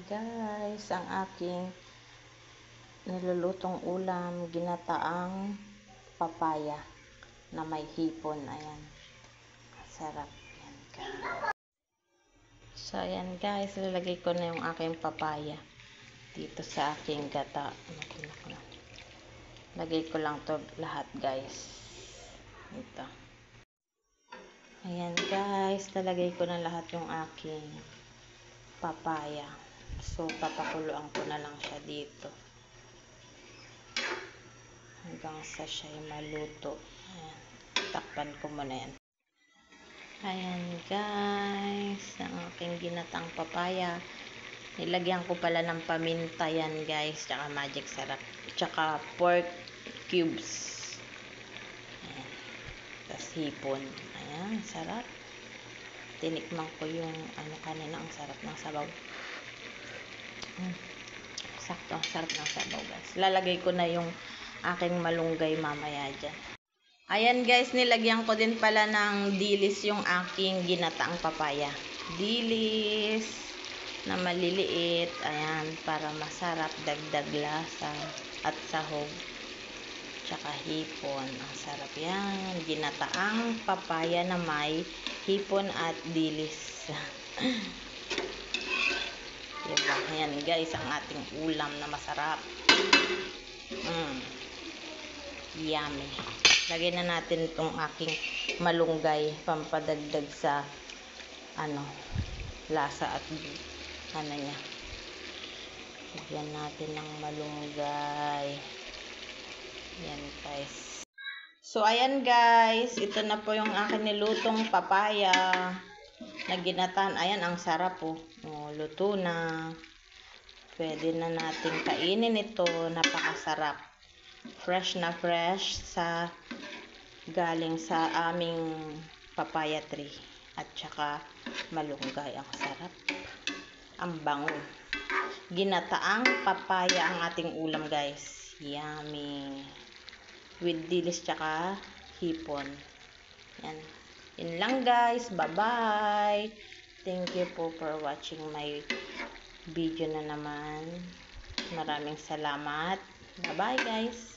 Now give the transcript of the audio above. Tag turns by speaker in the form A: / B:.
A: guys, ang aking nilulutong ulam, ginataang papaya na may hipon. Ayan, sarap yan guys. So ayan guys, lalagay ko na yung aking papaya dito sa aking gata. Lagay ko lang to lahat guys. Ito. Ayan guys, lalagay ko na lahat yung aking papaya. So, papakuluan ko na lang siya dito. Hanggang sa siya'y maluto. Ayan. Takpan ko muna yan. Ayan guys, ang aking ginatang papaya. Nilagyan ko pala ng paminta yan guys, tsaka magic sarap. Tsaka pork cubes. Ayan. Tapos hipon. Ayan, sarap. Tinikman ko yung kanina, ang sarap ng sabaw. Sakto, ang sarap ng sabaw guys. Lalagay ko na yung aking malunggay mamaya dyan. Ayan guys, nilagyan ko din pala ng dilis yung aking ginataang papaya. Dilis na maliliit. Ayan, para masarap, dagdag lasa at sahog. Tsaka hipon. Ang sarap yan. Ginataang papaya na may hipon at dilis. Diba? Ayan guys, ang ating ulam na masarap. Yummy. Lagyan na natin itong aking malunggay, pampadagdag sa lasa at niya. Lagyan natin ng malunggay. Ayan guys. So ayan guys, ito na po yung aking nilutong papaya na ginatan. Ayan, ang sarap po. Luto na. Pwede na natin kainin ito. Napakasarap. Fresh na fresh galing sa aming papaya tree. At saka malunggay. Ang sarap. Ang bango. Ginataang papaya ang ating ulam guys. Yummy. With dilis tsaka hipon. Yan. Yun lang guys. Bye-bye. Thank you po for watching my video na naman. Maraming salamat. Bye-bye guys.